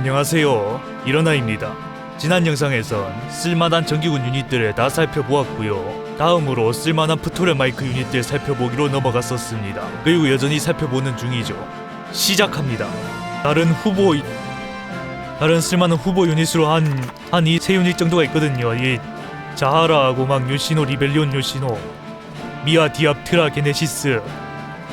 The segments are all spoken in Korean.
안녕하세요, 일어나입니다. 지난 영상에선 쓸만한 정규군 유닛들을 다 살펴보았고요. 다음으로 쓸만한 프토레 마이크 유닛들 살펴보기로 넘어갔었습니다. 그리고 여전히 살펴보는 중이죠. 시작합니다. 다른 쓸만한 후보 유닛으로 한 이 세 유닛 정도가 있거든요. 이 자하라하고 막 요시노, 리벨리온 요시노, 미아, 디압트라, 게네시스,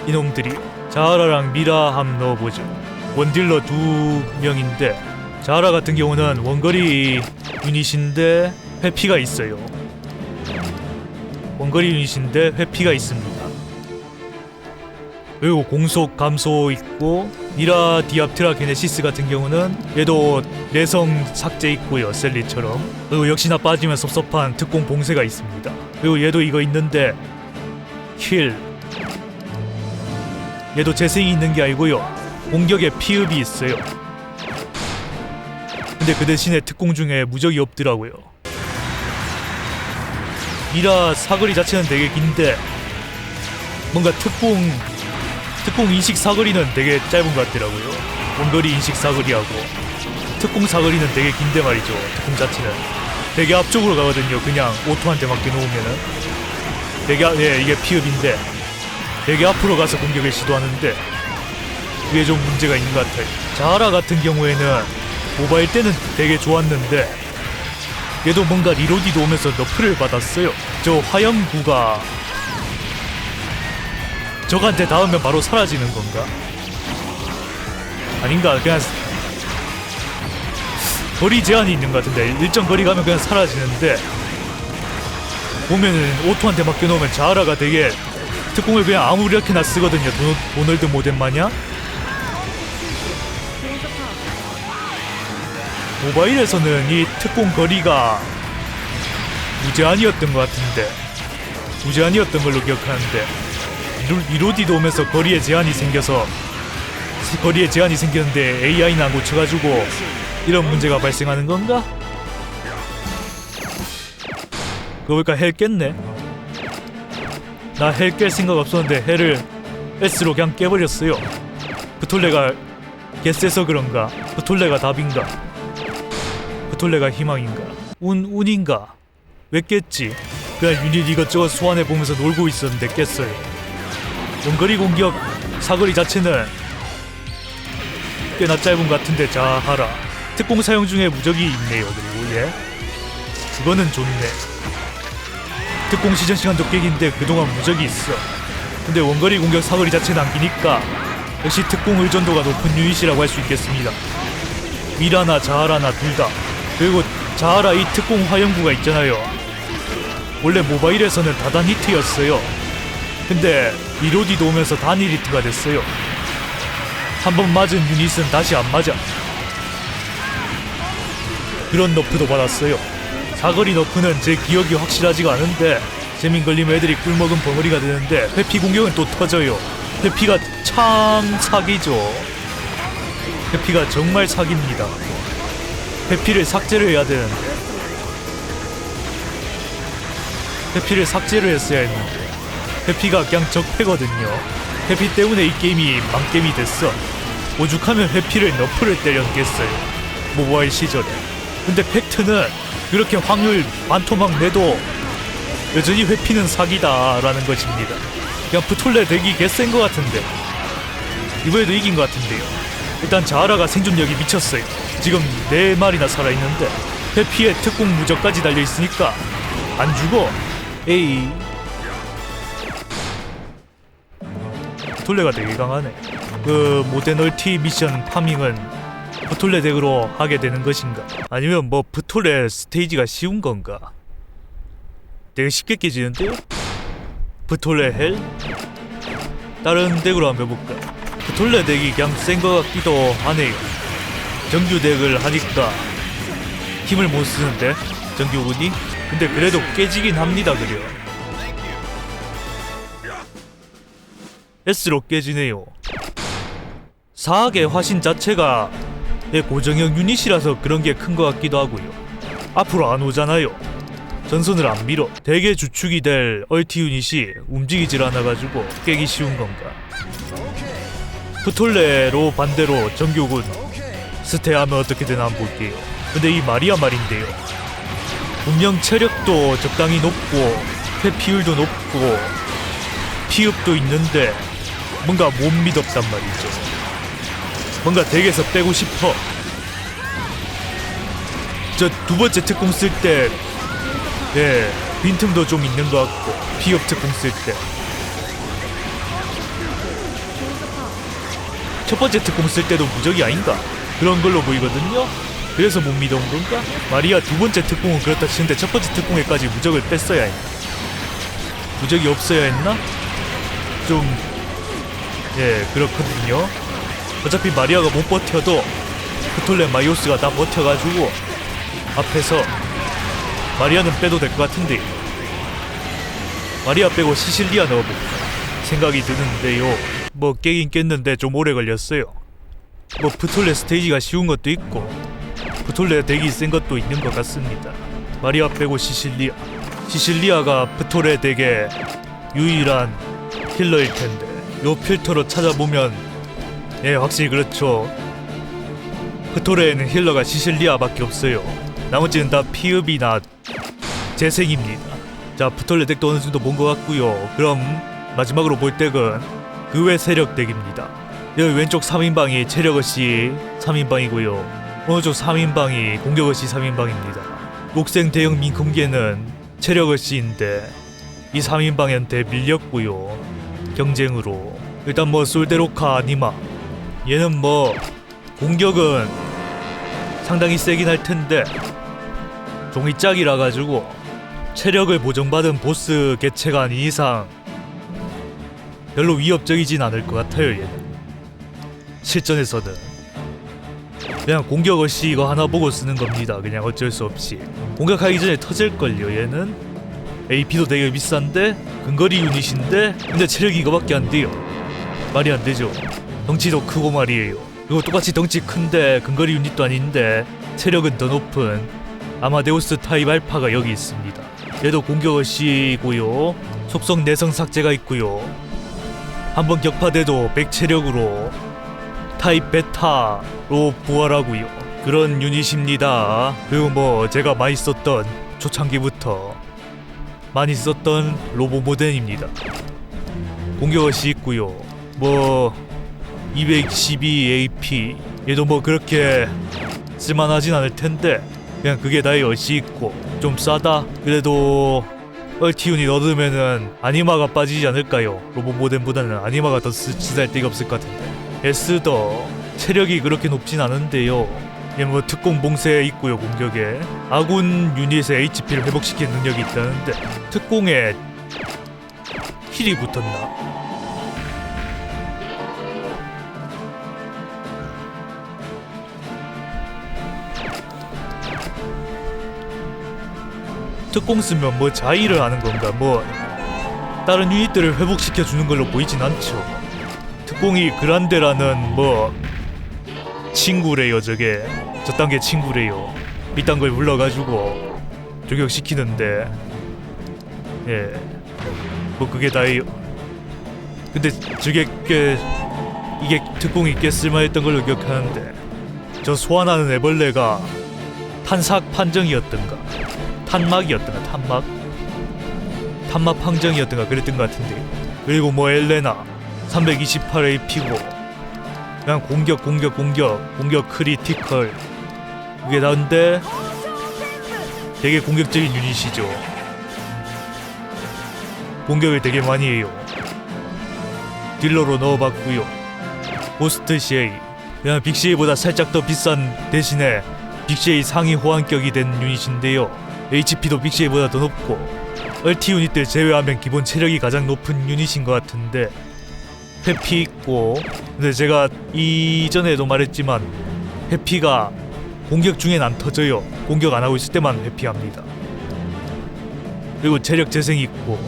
이놈들이. 자하라랑 미라 함 넣어보죠. 원딜러 2명인데 자하라 같은 경우는 원거리 유닛인데 회피가 있어요. 원거리 유닛인데 회피가 있습니다. 그리고 공속 감소 있고, 미라, 디압트라, 게네시스 같은 경우는 얘도 내성 삭제 있고요, 셀리처럼. 그리고 역시나 빠지면 섭섭한 특공 봉쇄가 있습니다. 그리고 얘도 이거 있는데 킬, 얘도 재생이 있는 게 아니고요, 공격에 피읍이 있어요. 근데 그 대신에 특공 중에 무적이 없더라고요. 미라 사거리 자체는 되게 긴데 뭔가 특공 인식 사거리는 되게 짧은 것 같더라고요. 원거리 인식 사거리하고 특공 사거리는 되게 긴데 말이죠. 특공 자체는 되게 앞쪽으로 가거든요. 그냥 오토한테 맡겨놓으면은 되게, 이게 피읍인데 되게 앞으로 가서 공격을 시도하는데 그게 좀 문제가 있는 것 같아요. 자하라 같은 경우에는 모바일 때는 되게 좋았는데 얘도 뭔가 리로디도 오면서 너프를 받았어요. 저 화염구가 적한테 닿으면 바로 사라지는 건가? 아닌가? 그냥 거리 제한이 있는 것 같은데 일정 거리 가면 그냥 사라지는데 보면은 오토한테 맡겨놓으면 자하라가 되게 특공을 그냥 아무렇게나 쓰거든요. 도널드 모뎀 마냥. 모바일에서는 이 특공 거리가 무제한이었던 것 같은데, 무제한이었던 걸로 기억하는데 리로디도 오면서 거리에 제한이 생겼는데 AI는 안 고쳐가지고 이런 문제가 발생하는 건가? 그거 보니까 헬 깼네. 나 헬 깰 생각 없었는데 헬을 S로 그냥 깨버렸어요. 부톨레가 개쎄서 그런가? 부톨레가 답인가? 부톨레가 희망인가? 운인가? 왜 깼지? 그냥 유닛 이것저것 소환해보면서 놀고 있었는데 깼어요. 원거리 공격 사거리 자체는 꽤나 짧은 것 같은데 자하라 특공 사용 중에 무적이 있네요. 그리고 그거는 좋네. 특공 시전 시간도 깨긴데 그동안 무적이 있어. 근데 원거리 공격 사거리 자체는 안 끼니까 역시 특공 의존도가 높은 유닛이라고 할 수 있겠습니다. 미라나 자하라나 둘 다. 그리고 자하라 이 특공 화염구가 있잖아요. 원래 모바일에서는 다단 히트였어요. 근데 리로디도 오면서 단일 히트가 됐어요. 한번 맞은 유닛은 다시 안 맞아. 그런 너프도 받았어요. 사거리 너프는 제 기억이 확실하지가 않은데 재민 걸리면 애들이 꿀먹은 벙어리가 되는데 회피 공격은 또 터져요. 회피가 참 사기죠. 회피가 정말 사기입니다. 회피를 삭제를 해야 되는데 회피를 삭제를 했어야 했는데 회피가 그냥 적폐거든요. 회피 때문에 이 게임이 망게임이 됐어. 오죽하면 회피를 너프를 때렸겠어요, 모바일 시절에. 근데 팩트는 그렇게 확률 반토막 내도 여전히 회피는 사기다라는 것입니다. 그냥 부톨레 덱이 개센 것 같은데 이번에도 이긴 것 같은데요. 일단 자하라가 생존력이 미쳤어요. 지금 4마리나 살아있는데 회피에 특공 무적까지 달려있으니까 안 죽어. 에이, 부톨레가 되게 강하네. 그 모데널티 미션 파밍은 부톨레 덱으로 하게 되는 것인가? 아니면 뭐 부톨레 스테이지가 쉬운 건가? 되게 쉽게 깨지는데요? 부톨레 헬? 다른 덱으로 한번 해볼까? 부톨레 덱이 그냥 센 것 같기도 하네요. 정규 덱을 하니까 힘을 못 쓰는데 정규군이? 근데 그래도 깨지긴 합니다. 그래요. S로 깨지네요. 사학의 화신 자체가 고정형 유닛이라서 그런 게 큰 것 같기도 하고요. 앞으로 안 오잖아요. 전선을 안 밀어. 대개 주축이 될 얼티 유닛이 움직이질 않아가지고 깨기 쉬운 건가? 부톨레로 반대로 정규군 스테하면 어떻게 되나 한번 볼게요. 근데 이 마리아 말인데요, 분명 체력도 적당히 높고 회피율도 높고 피읍도 있는데 뭔가 못 믿었단 말이죠. 뭔가 덱에서 빼고 싶어. 저 두 번째 특공 쓸 때 빈틈도 좀 있는 것 같고, 피읍 특공 쓸 때 첫 번째 특공 쓸 때도 무적이 아닌가 그런 걸로 보이거든요. 그래서 못 믿어온 건가? 마리아 두 번째 특공은 그렇다 치는데 첫 번째 특공에까지 무적을 뺐어야 했나? 무적이 없어야 했나? 좀 그렇거든요. 어차피 마리아가 못 버텨도 프톨레마이오스가 다 버텨가지고 앞에서 마리아는 빼도 될 것 같은데, 마리아 빼고 시실리아 넣어볼까 생각이 드는데요. 뭐 깨긴 깼는데 좀 오래 걸렸어요. 뭐 프톨레 스테이지가 쉬운 것도 있고 프톨레 덱이 센 것도 있는 것 같습니다. 마리아 빼고 시실리아가 프톨레 덱의 유일한 힐러일 텐데, 요 필터로 찾아보면 확실히 그렇죠. 프톨레에는 힐러가 시실리아밖에 없어요. 나머지는 다 피읍이나 재생입니다. 자, 프톨레 덱도 어느 정도 본 것 같고요. 그럼 마지막으로 볼 덱은 그 외 세력 덱입니다. 여기 왼쪽 3인방이 체력어시 3인방이고요. 오른쪽 3인방이 공격어시 3인방입니다. 녹색 대형 민컴계는 체력어시인데 이 3인방한테 밀렸고요. 경쟁으로. 일단 뭐 솔데로카 아니마, 얘는 뭐 공격은 상당히 세긴 할 텐데 종이짝이라 가지고 체력을 보정받은 보스 개체가 아닌 이상 별로 위협적이진 않을 것 같아요. 얘는 실전에서는 그냥 공격어시 이거 하나 보고 쓰는 겁니다. 그냥 어쩔 수 없이 공격하기 전에 터질걸요. 얘는 AP도 되게 비싼데 근거리 유닛인데 근데 체력이 이거밖에 안 돼요. 말이 안 되죠. 덩치도 크고 말이에요. 그리고 똑같이 덩치 큰데 근거리 유닛도 아닌데 체력은 더 높은 아마데우스 타입 알파가 여기 있습니다. 얘도 공격어시고요. 속성 내성 삭제가 있고요. 한번 격파돼도 100체력으로 타입 베타로 부활하고요. 그런 유닛입니다. 그리고 뭐 제가 많이 썼던 초창기부터 많이 썼던 로보 모덴입니다. 공격어시 있고요. 뭐 212 AP 얘도 뭐 그렇게 쓸만하진 않을 텐데 그냥 그게 다의 어시 있고 좀 싸다. 그래도 얼티 유닛 얻으면은 아니마가 빠지지 않을까요? 로보 모덴보다는 아니마가 더 쓰잘데가 없을 것 같은데. 에스더 체력이 그렇게 높진 않은데요. 얘 뭐 특공 봉쇄 있고요. 공격에 아군 유닛의 HP를 회복시키는 능력이 있다는데 특공에 힐이 붙었나? 특공 쓰면 뭐 자의를 하는 건가, 뭐 다른 유닛들을 회복시켜 주는 걸로 보이진 않죠. 특공이 그란데라는 뭐 친구래요. 저게 저딴 게 친구래요. 이딴 걸 불러가지고 저격시키는데 뭐 그게 다예요. 근데 저게 이게 특공이 꽤 쓸만했던 걸로 기억하는데 저 소환하는 애벌레가 탄삭 판정이었던가 탄막이었던가 탄막 판정이었던가 그랬던 것 같은데. 그리고 뭐 엘레나 328 AP고 그냥 공격 크리티컬 그게 나은데 되게 공격적인 유닛이죠. 공격을 되게 많이 해요. 딜러로 넣어봤고요. 고스트 쉐이 그냥 빅쉐이보다 살짝 더 비싼 대신에 빅쉐이 상위 호환격이 된 유닛인데요. HP도 빅쉐이보다 더 높고 얼티 유닛들 제외하면 기본 체력이 가장 높은 유닛인 것 같은데 회피 있고. 근데 제가 이전에도 말했지만 회피가 공격 중엔 안 터져요. 공격 안 하고 있을 때만 회피합니다. 그리고 체력 재생이 있고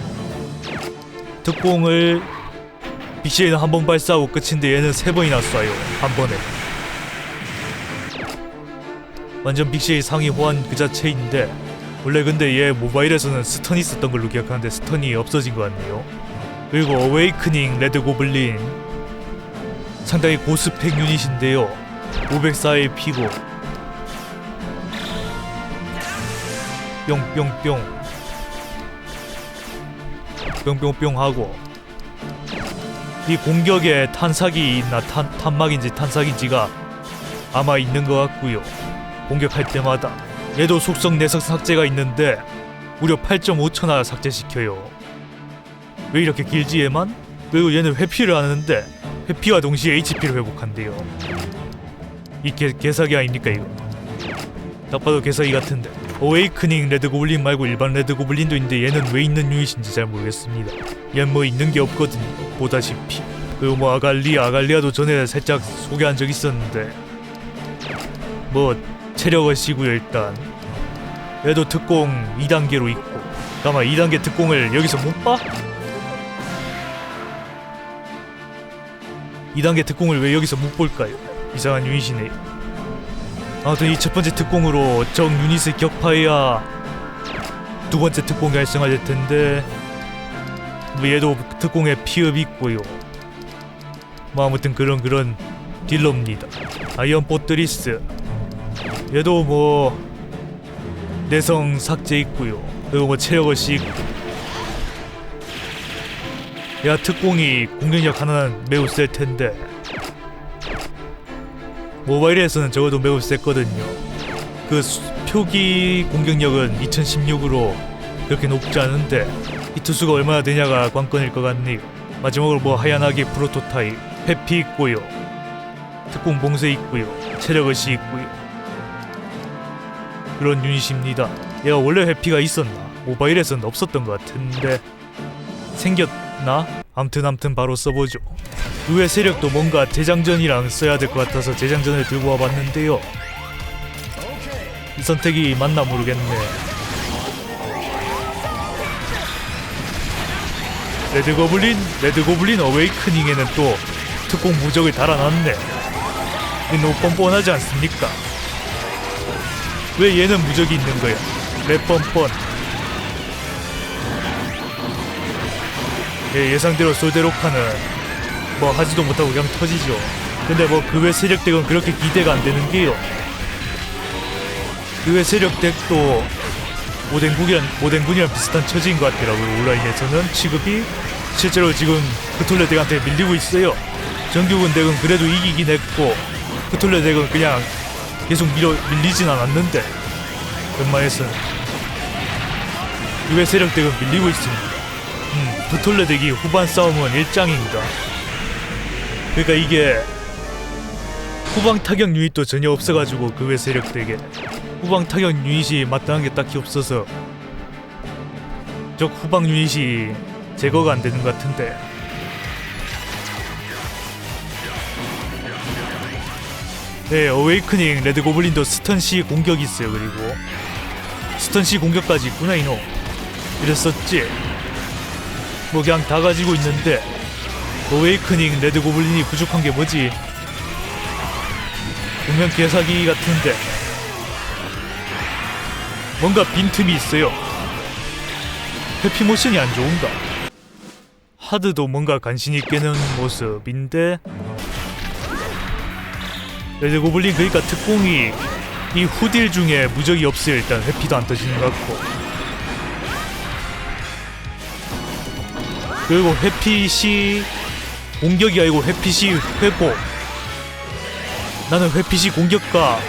특공을 빅쉐이는 한 번 발사하고 끝인데 얘는 3번이나 쏴요. 한 번에. 완전 빅쉐이 상위 호환 그 자체인데 원래 근데 얘 모바일에서는 스턴이 있었던 걸로 기억하는데 스턴이 없어진 것 같네요. 그리고 어웨이크닝 레드 고블린 상당히 고스펙 유닛인데요. 504에 피고 뿅뿅뿅 하고 이 공격에 탄삭이 있나 탄막인지 탄삭인지가 아마 있는 것 같고요. 공격할 때마다 얘도 속성 내성 삭제가 있는데 무려 8.5초나 삭제시켜요. 왜 이렇게 길지 얘만? 그리고 얘는 회피를 하는데 회피와 동시에 HP를 회복한대요. 이 개사기 아닙니까 이거? 딱 봐도 개사기 같은데. 어웨이크닝 레드고블린 말고 일반 레드고블린도 있는데 얘는 왜 있는 유닛인지 잘 모르겠습니다. 얘는 뭐 있는 게 없거든요, 보다시피. 그리고 뭐 아갈리아도 전에 살짝 소개한 적 있었는데 뭐 체력어시고요. 일단 얘도 특공 2단계로 있고. 잠깐만, 2단계 특공을 여기서 못 봐? 2단계 특공을 왜 여기서 못 볼까요? 이상한 유닛이네. 아무튼 이 첫 번째 특공으로 적 유닛을 격파해야 두 번째 특공이 활성화될 텐데 뭐 얘도 특공에 피업 있고요. 뭐 아무튼 그런 딜러입니다. 아이언 포트리스 얘도 뭐 내성 삭제 있고요. 그리고 뭐 체력어시 있고. 야, 특공이 공격력 하나는 매우 셀 텐데 모바일에서는 적어도 매우 셌거든요. 그 표기 공격력은 2016으로 그렇게 높지 않은데 이 투수가 얼마나 되냐가 관건일 것 같네요. 마지막으로 뭐 하얀하게 프로토타입 회피 있고요. 특공 봉쇄 있고요. 체력어시 있고요. 그런 유닛입니다. 얘가 원래 회피가 있었나? 모바일에서는 없었던 것 같은데 생겼나? 암튼 바로 써보죠. 의외 세력도 뭔가 재장전이랑 써야 될 것 같아서 재장전을 들고 와봤는데요. 이 선택이 맞나 모르겠네. 레드고블린 어웨이크닝에는 또 특공 무적을 달아놨네. 너무 뻔뻔하지 않습니까? 왜 얘는 무적이 있는 거야? 왜 뻔뻔? 예상대로 솔데로카는 뭐 하지도 못하고 그냥 터지죠. 근데 뭐 그 외 세력 덱은 그렇게 기대가 안 되는 게요. 그 외 세력 덱도 오뎅군이랑 비슷한 처지인 것 같더라고요. 온라인에서는 취급이 실제로 지금 크톨레 덱한테 밀리고 있어요. 정규군 덱은 그래도 이기긴 했고 크톨레 덱은 그냥 계속 밀리진 않았는데 웬만해서는 그 외 세력 덱은 밀리고 있습니다. 크톨레 덱이 후반 싸움은 일장인가. 그러니까 이게 후방 타격 유닛도 전혀 없어가지고 그 외 세력 덱에 후방 타격 유닛이 마땅한 게 딱히 없어서 적 후방 유닛이 제거가 안 되는 것 같은데. 네, 어웨이크닝 레드고블린도 스턴시 공격이 있어요. 그리고 스턴시 공격까지 있구나 이놈. 이랬었지. 뭐 그냥 다 가지고 있는데 어웨이크닝 레드고블린이 부족한 게 뭐지? 분명 개사기 같은데 뭔가 빈틈이 있어요. 회피 모션이 안 좋은가? 하드도 뭔가 간신히 깨는 모습인데 레드고블린 그러니까 특공이 이 후딜 중에 무적이 없어요. 일단 회피도 안 터지는 것 같고. 그리고 회피 시 공격이 아니고 회피 시 회복. 나는 회피 시 공격과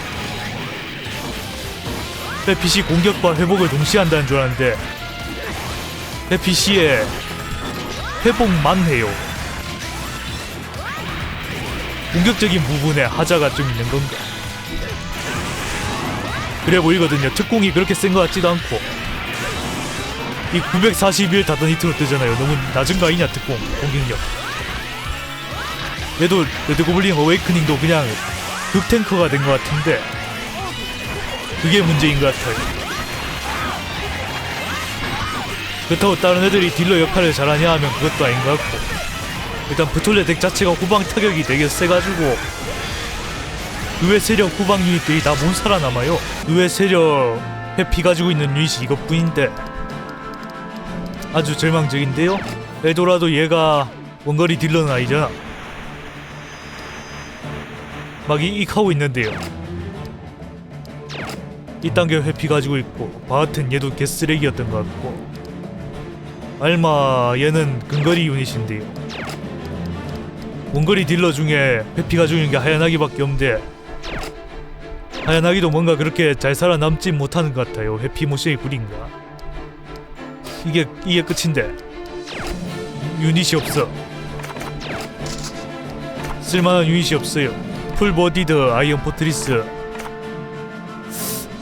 회복을 동시에 한다는 줄 알았는데 회피 시에 회복만 해요. 공격적인 부분에 하자가 좀 있는 건가? 그래 보이거든요. 특공이 그렇게 센 것 같지도 않고. 이 941 다던 히트로 뜨잖아요. 너무 낮은 거 아니냐 특공 공격력. 얘도 레드고블린 어웨이크닝도 그냥 극탱커가 된 것 같은데 그게 문제인 것 같아요. 그렇다고 다른 애들이 딜러 역할을 잘하냐 하면 그것도 아닌 것 같고. 일단 브톨레 덱 자체가 후방 타격이 되게 세가지고 의외 세력 후방 유닛들이 다 못 살아남아요. 의외 세력 회피 가지고 있는 유닛이 이것뿐인데 아주 절망적인데요. 에도라도 얘가 원거리 딜러는 아니잖아. 막 이익하고 있는데요. 이딴 게 회피 가지고 있고, 바하튼 얘도 개쓰레기였던 것 같고, 알마 얘는 근거리 유닛인데요. 원거리 딜러 중에 회피 가지고 있는 게 하야나기밖에 없는데, 하야나기도 뭔가 그렇게 잘 살아남지 못하는 것 같아요. 회피 모션이 구린가. 이게 끝인데 유닛이 없어. 쓸만한 유닛이 없어요. 풀보디드 아이언 포트리스,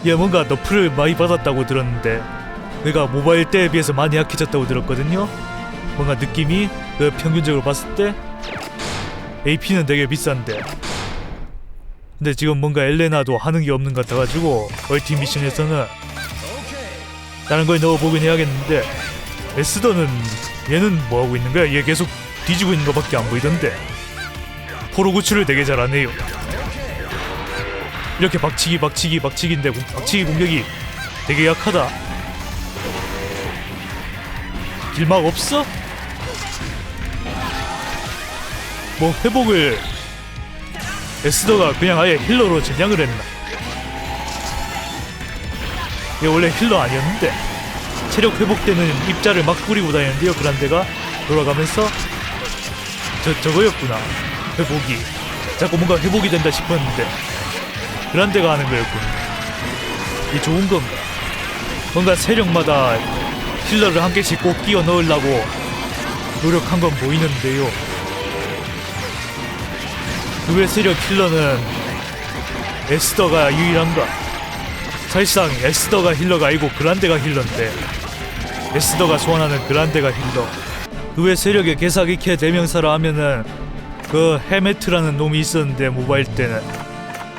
얘 뭔가 너프를 많이 받았다고 들었는데, 내가 모바일 때에 비해서 많이 약해졌다고 들었거든요. 뭔가 느낌이 그 평균적으로 봤을 때 AP는 되게 비싼데, 근데 지금 뭔가 엘레나도 하는 게 없는 것 같아가지고 얼티 미션에서는 다른 걸 넣어보긴 해야겠는데, 에스더는 얘는 뭐하고 있는 거야? 얘 계속 뒤지고 있는 거밖에 안 보이던데. 포로 구출을 되게 잘하네요. 이렇게 박치기인데 박치기 공격이 되게 약하다. 길막 없어? 뭐 회복을 에스더가 그냥 아예 힐러로 전향을 했나? 얘 원래 힐러 아니었는데 체력 회복되는 입자를 막 뿌리고 다니는데요. 그란데가 돌아가면서 저거였구나. 회복이 자꾸 뭔가 회복이 된다 싶었는데 그란데가 하는 거였군. 이게 좋은 건가? 뭔가 세력마다 힐러를 한 개씩 꼭 끼워 넣으려고 노력한 건 보이는데요. 그 외 세력 힐러는 에스더가 유일한가? 사실상 에스더가 힐러가 아니고 그란데가 힐러인데, 에스더가 소환하는 그란데가 힐러. 그 외 세력의 개사기캐 대명사라 하면은 그 헤메트라는 놈이 있었는데, 모바일 때는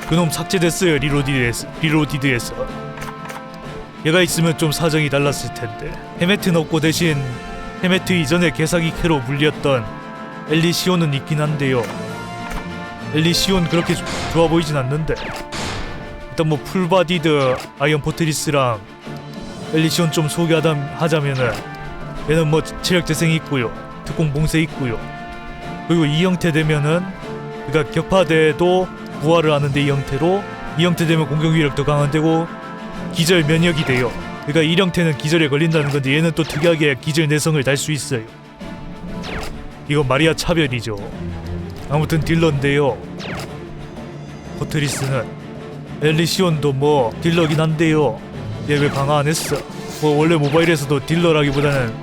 그놈 삭제됐어요. 리로디드에서. 얘가 있으면 좀 사정이 달랐을 텐데. 헤메트는 없고 대신 헤메트 이전에 개사기캐로 불렸던 엘리시온은 있긴 한데요. 엘리시온 그렇게 좋아 보이진 않는데, 일단 뭐 풀바디드 아이언 포트리스랑 엘리시온 좀 소개하자면은, 얘는 뭐 체력 재생이 있고요, 특공 봉쇄 있고요, 그리고 이 형태 되면은, 그러니까 격파대도 부활을 하는데 이 형태 되면 공격 위력도 강화되고 기절 면역이 돼요. 그러니까 이 형태는 기절에 걸린다는 건데, 얘는 또 특이하게 기절 내성을 달 수 있어요. 이거 마리아 차별이죠. 아무튼 딜러인데요. 포트리스는 엘리시온도 뭐 딜러긴 한데요. 얘 왜 강화 안 했어? 뭐 원래 모바일에서도 딜러라기보다는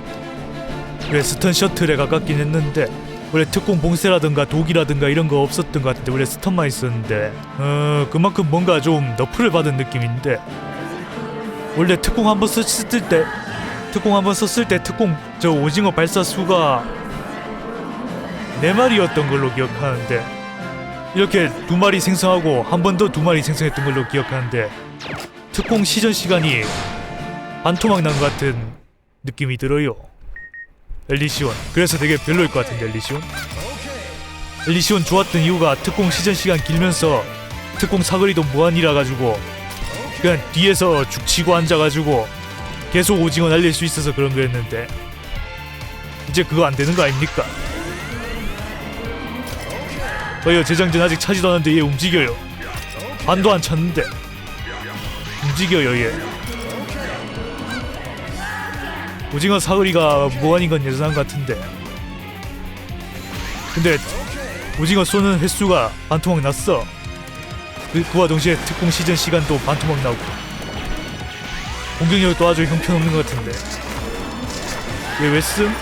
왜 스턴 셔틀에 가깝긴 했는데, 원래 특공 봉쇄라든가 독이라든가 이런 거 없었던 것 같은데 원래 스턴만 있었는데, 그만큼 뭔가 좀 너프를 받은 느낌인데, 원래 특공 한번 썼을 때 특공 저 오징어 발사 수가 4마리였던 걸로 기억하는데, 이렇게 2마리 생성하고 한 번 더 2마리 생성했던 걸로 기억하는데, 특공 시전 시간이 반토막 난 것 같은 느낌이 들어요. 엘리시온. 그래서 되게 별로일 것 같은데, 엘리시온 좋았던 이유가 특공 시전 시간 길면서 특공 사거리도 무한이라 가지고 그냥 뒤에서 죽치고 앉아가지고 계속 오징어 날릴 수 있어서 그런 거였는데, 이제 그거 안 되는 거 아닙니까? 재장전 아직 차지도 않았는데 얘 움직여요. 반도 안 찼는데 움직여요. 얘 오징어 사거리가 무한인 건 예상한 것 같은데, 근데 오징어 쏘는 횟수가 반토막 났어. 그와 동시에 특공 시즌 시간도 반토막 나오고 공격력도 아주 형편없는 것 같은데, 얘 왜 쓴?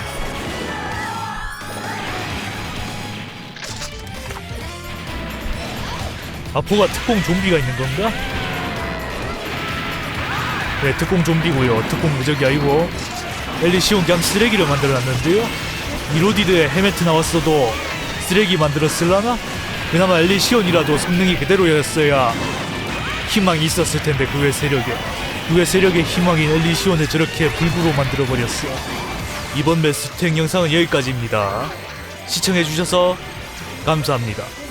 아포가 특공 좀비가 있는 건가? 네, 특공 좀비고요. 특공 무적이 아니고 엘리시온 그냥 쓰레기를 만들어놨는데요. 리로디드에 헤메트 나왔어도 쓰레기 만들었을라나? 그나마 엘리시온이라도 성능이 그대로였어야 희망이 있었을 텐데, 그 외 세력의 희망인 엘리시온을 저렇게 불구로 만들어버렸어. 이번 매스탱 영상은 여기까지입니다. 시청해주셔서 감사합니다.